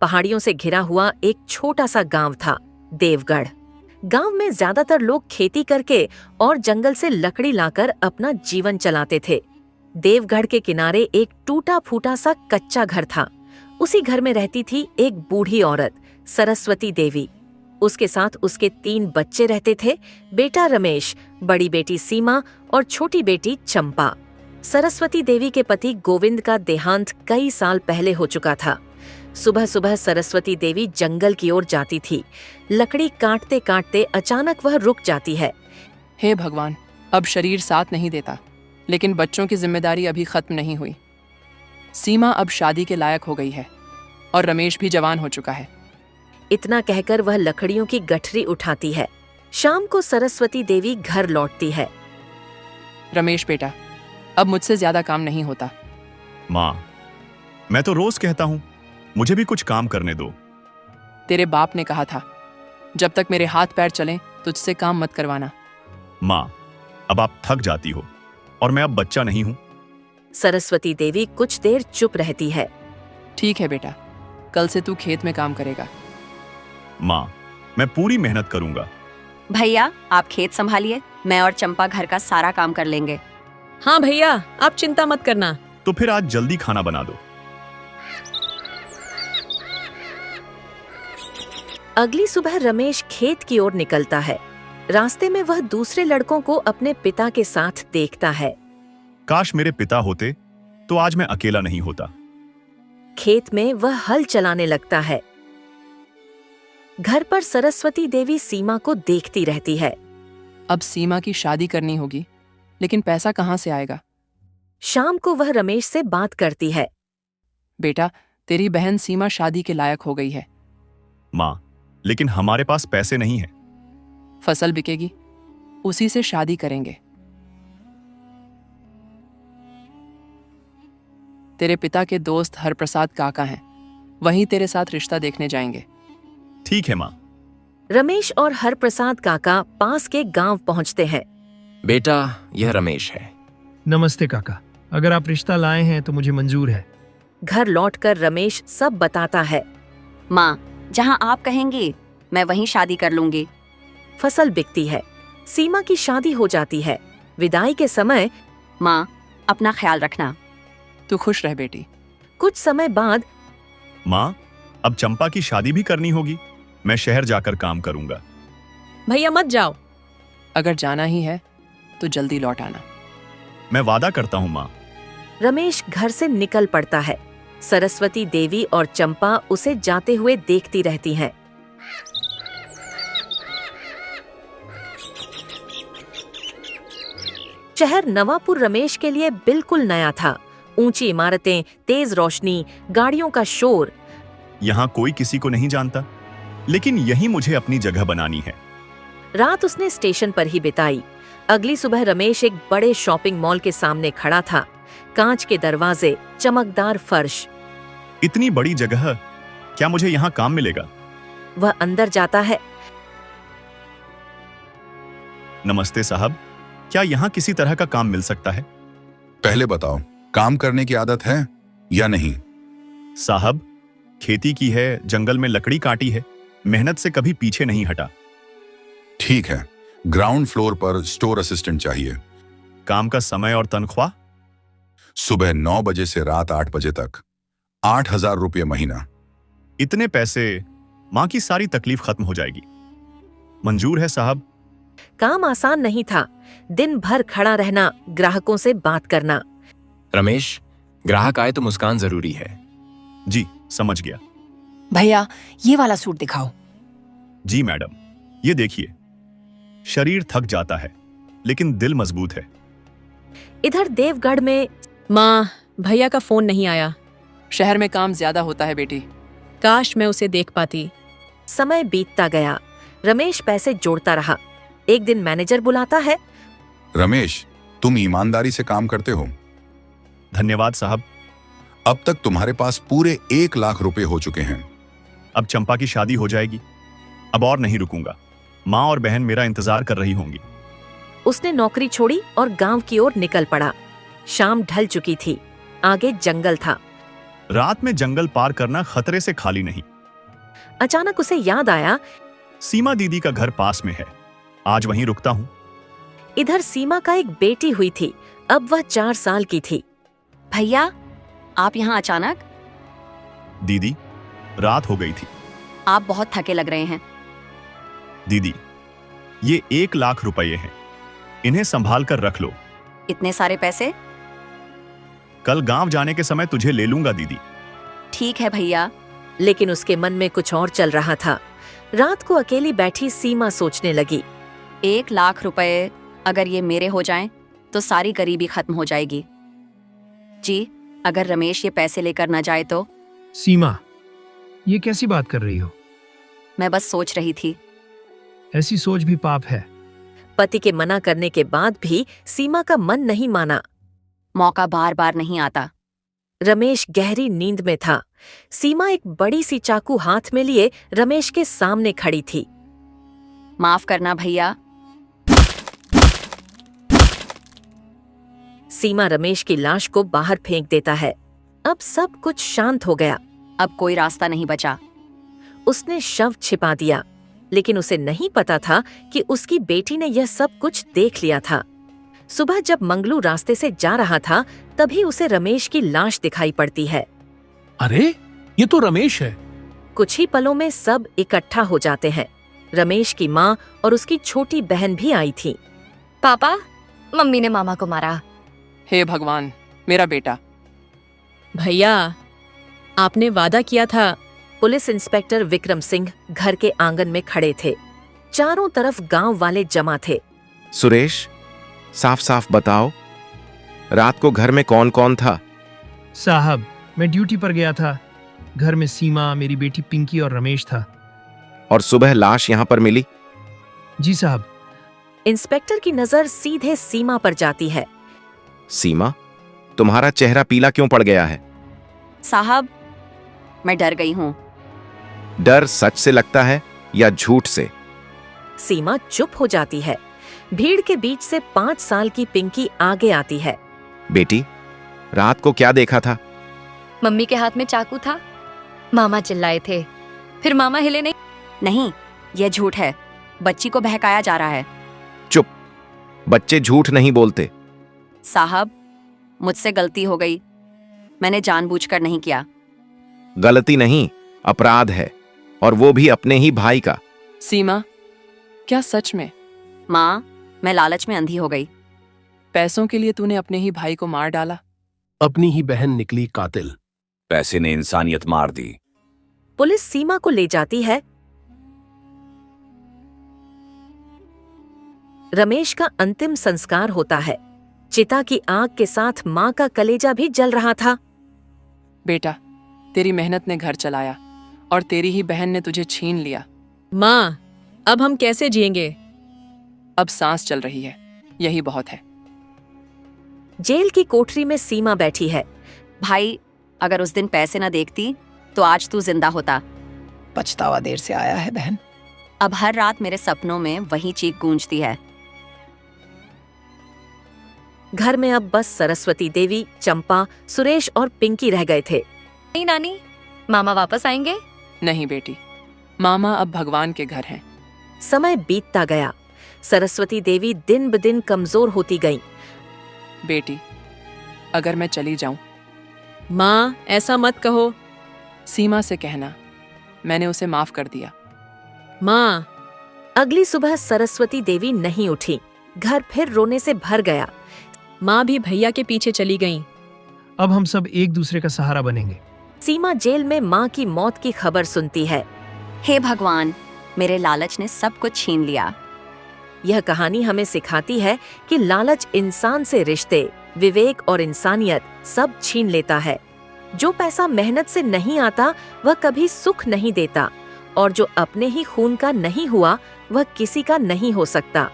पहाड़ियों से घिरा हुआ एक छोटा सा गांव था, देवगढ़। गांव में ज्यादातर लोग खेती करके और जंगल से लकड़ी लाकर अपना जीवन चलाते थे। देवगढ़ के किनारे एक टूटा फूटा सा कच्चा घर था। उसी घर में रहती थी एक बूढ़ी औरत, सरस्वती देवी। उसके साथ उसके 3 बच्चे रहते थे, बेटा रमेश, बड़ी बेटी सीमा और छोटी बेटी चंपा। सरस्वती देवी के पति गोविंद का देहांत कई साल पहले हो चुका था। सुबह सुबह सरस्वती देवी जंगल की ओर जाती थी। लकड़ी काटते काटते अचानक वह रुक जाती है। हे भगवान, अब शरीर साथ नहीं देता, लेकिन बच्चों की जिम्मेदारी अभी खत्म नहीं हुई। सीमा अब शादी के लायक हो गई है और रमेश भी जवान हो चुका है। इतना कहकर वह लकड़ियों की गठरी उठाती है। शाम को सरस्वती देवी घर लौटती है। रमेश बेटा, अब मुझसे ज्यादा काम नहीं होता। माँ, मैं तो रोज कहता हूँ मुझे भी कुछ काम करने दो। तेरे बाप ने कहा था, जब तक मेरे हाथ पैर चलें तुझसे काम मत करवाना। माँ, अब आप थक जाती हो और मैं अब बच्चा नहीं हूँ। सरस्वती देवी कुछ देर चुप रहती है। ठीक है बेटा, कल से तू खेत में काम करेगा। माँ, मैं पूरी मेहनत करूंगा। भैया, आप खेत संभालिए, मैं और चंपा घर का सारा काम कर लेंगे। हाँ भैया, आप चिंता मत करना। तो फिर आज जल्दी खाना बना दो। अगली सुबह रमेश खेत की ओर निकलता है। रास्ते में वह दूसरे लड़कों को अपने पिता के साथ देखता है। काश मेरे पिता होते तो आज मैं अकेला नहीं होता। खेत में वह हल चलाने लगता है। घर पर सरस्वती देवी सीमा को देखती रहती है। अब सीमा की शादी करनी होगी, लेकिन पैसा कहाँ से आएगा? शाम को वह रमेश से बात करती है। बेटा, तेरी बहन सीमा शादी के लायक हो गई है। माँ, लेकिन हमारे पास पैसे नहीं है। फसल बिकेगी, उसी से शादी करेंगे। तेरे पिता के दोस्त हरप्रसाद काका हैं, वहीं तेरे साथ रिश्ता देखने जाएंगे। ठीक है माँ। रमेश और हरप्रसाद काका पास के गांव पहुंचते हैं। बेटा, यह रमेश है। नमस्ते काका, अगर आप रिश्ता लाए हैं तो मुझे मंजूर है। घर लौटकर रमेश सब बताता है। माँ, जहाँ आप कहेंगी मैं वहीं शादी कर लूंगी। फसल बिकती है। सीमा की शादी हो जाती है। विदाई के समय, माँ, अपना ख्याल रखना। तू खुश रह बेटी। कुछ समय बाद, माँ, अब चंपा की शादी भी करनी होगी। मैं शहर जाकर काम करूंगा। भैया मत जाओ। अगर जाना ही है तो जल्दी लौट आना। मैं वादा करता हूँ माँ। रमेश घर से निकल पड़ता है। सरस्वती देवी और चंपा उसे जाते हुए देखती रहती हैं। शहर नवापुर रमेश के लिए बिल्कुल नया था। ऊंची इमारतें, तेज रोशनी, गाड़ियों का शोर। यहाँ कोई किसी को नहीं जानता, लेकिन यही मुझे अपनी जगह बनानी है। रात उसने स्टेशन पर ही बिताई। अगली सुबह रमेश एक बड़े शॉपिंग मॉल के सामने खड़ा था। कांच के दरवाजे, चमकदार फर्श। इतनी बड़ी जगह, क्या मुझे यहाँ काम मिलेगा? वह अंदर जाता है। नमस्ते साहब, क्या यहाँ किसी तरह का काम मिल सकता है? पहले बताओ, काम करने की आदत है या नहीं? साहब, खेती की है, जंगल में लकड़ी काटी है, मेहनत से कभी पीछे नहीं हटा। ठीक है, ग्राउंड फ्लोर पर स्टोर असिस्टेंट चाहिए। काम का समय और तनख्वाह? सुबह 9 बजे से रात 8 बजे तक, 8,000 रुपये महीना। इतने पैसे, माँ की सारी तकलीफ खत्म हो जाएगी। मंजूर है साहब। काम आसान नहीं था। दिन भर खड़ा रहना, ग्राहकों से बात करना। रमेश, ग्राहक आए तो मुस्कान जरूरी है। जी, समझ गया। भैया, ये वाला सूट दिखाओ। जी मैडम, ये देखिए। शरीर थक जाता है, लेकिन दिल मजबूत है। इधर देवगढ़ में, माँ, भैया का फोन नहीं आया। शहर में काम ज्यादा होता है बेटी। काश मैं उसे देख पाती। समय बीतता गया। रमेश पैसे जोड़ता रहा। एक दिन मैनेजर बुलाता है। रमेश, तुम ईमानदारी से काम करते हो। धन्यवाद साहब। अब तक तुम्हारे पास पूरे 1 लाख रुपए हो चुके हैं। अब चंपा की शादी हो जाएगी। अब और नहीं रुकूंगा। माँ और बहन मेरा इंतजार कर रही होंगी। उसने नौकरी छोड़ी और गांव की ओर निकल पड़ा। शाम ढल चुकी थी। आगे जंगल था। रात में जंगल पार करना खतरे से खाली नहीं। अचानक उसे याद आया। सीमा दीदी का घर पास में है, आज वहीं रुकता हूँ। इधर सीमा का एक बेटी हुई थी, अब वह 4 साल की थी। भैया, आप यहाँ अचानक? दीदी, रात हो गई थी। आप बहुत थके लग रहे हैं। दीदी, ये 1 लाख रुपए हैं, इन्हें संभाल कर रख लो। इतने सारे पैसे? कल गांव जाने के समय तुझे ले लूंगा दीदी। ठीक है भैया। लेकिन उसके मन में कुछ और चल रहा था। रात को अकेली बैठी सीमा सोचने लगी। 1 लाख रुपए अगर ये मेरे हो जाएं, तो सारी गरीबी खत्म हो जाएगी। जी, अगर रमेश ये पैसे लेकर न जाए तो? सीमा, ये कैसी बात कर रही हो? मैं बस सोच रही थी। ऐसी सोच भी पाप है। पति के मना करने के बाद भी सीमा का मन नहीं माना। मौका बार बार नहीं आता। रमेश गहरी नींद में था। सीमा एक बड़ी सी चाकू हाथ में लिए रमेश के सामने खड़ी थी। माफ करना भैया। सीमा रमेश की लाश को बाहर फेंक देता है। अब सब कुछ शांत हो गया। अब कोई रास्ता नहीं बचा। उसने शव छिपा दिया, लेकिन उसे नहीं पता था कि उसकी बेटी ने यह सब कुछ देख लिया था। सुबह जब मंगलू रास्ते से जा रहा था, तभी उसे रमेश की लाश दिखाई पड़ती है। अरे, ये तो रमेश है। कुछ ही पलों में सब इकट्ठा हो जाते हैं। रमेश की माँ और उसकी छोटी बहन भी आई थी। पापा, मम्मी ने मामा को मारा। हे भगवान, मेरा बेटा। भैया, आपने वादा किया था। पुलिस इंस्पेक्टर विक्रम सिंह घर के आंगन में खड़े थे। चारों तरफ गांव वाले जमा थे। सुरेश, साफ साफ बताओ, रात को घर में कौन कौन था? साहब, मैं ड्यूटी पर गया था। घर में सीमा, मेरी बेटी पिंकी और रमेश था। और सुबह लाश यहाँ पर मिली? जी साहब। इंस्पेक्टर की नजर सीधे सीमा पर जाती है। सीमा, तुम्हारा चेहरा पीला क्यों पड़ गया है? साहब, मैं डर गई हूँ। डर सच से लगता है या झूठ से? सीमा चुप हो जाती है। भीड़ के बीच से 5 साल की पिंकी आगे आती है। बेटी, रात को क्या देखा था? मम्मी के हाथ में चाकू था। मामा चिल्लाए थे, फिर मामा हिले नहीं। नहीं, यह झूठ है। बच्ची को बहकाया जा रहा है। चुप, बच्चे झूठ नहीं बोलते। साहब, मुझसे गलती हो गई। मैंने जानबूझकर नहीं किया। गलती नहीं, अपराध है, और वो भी अपने ही भाई का। सीमा, क्या सच में? माँ, मैं लालच में अंधी हो गई। पैसों के लिए तूने अपने ही भाई को मार डाला? अपनी ही बहन निकली कातिल। पैसे ने इंसानियत मार दी। पुलिस सीमा को ले जाती है। रमेश का अंतिम संस्कार होता है। चिता की आग के साथ माँ का कलेजा भी जल रहा था। बेटा, तेरी मेहनत ने घर चलाया और तेरी ही बहन ने तुझे छीन लिया। माँ, अब हम कैसे जिएंगे? अब सांस चल रही है, यही बहुत है। जेल की कोठरी में सीमा बैठी है। भाई, अगर उस दिन पैसे न देखती तो आज तू जिंदा होता। पछतावा देर से आया है बहन। अब हर रात मेरे सपनों में वही चीख गूंजती है। घर में अब बस सरस्वती देवी, चंपा, सुरेश और पिंकी रह गए थे। नहीं नानी, मामा वापस आएंगे? नहीं बेटी, मामा अब भगवान के घर हैं। समय बीतता गया। सरस्वती देवी दिन ब दिन कमजोर होती गईं। बेटी, अगर मैं चली जाऊं? माँ, ऐसा मत कहो। सीमा से कहना, मैंने उसे माफ कर दिया। माँ। अगली सुबह सरस्वती देवी नहीं उठी। घर फिर रोने से भर गया। माँ भी भैया के पीछे चली गईं। अब हम सब एक दूसरे का सहारा बनेंगे। सीमा जेल में माँ की मौत की खबर सुनती है। हे भगवान, मेरे लालच ने सब कुछ छीन लिया। यह कहानी हमें सिखाती है कि लालच इंसान से रिश्ते, विवेक और इंसानियत सब छीन लेता है। जो पैसा मेहनत से नहीं आता वह कभी सुख नहीं देता, और जो अपने ही खून का नहीं हुआ वह किसी का नहीं हो सकता।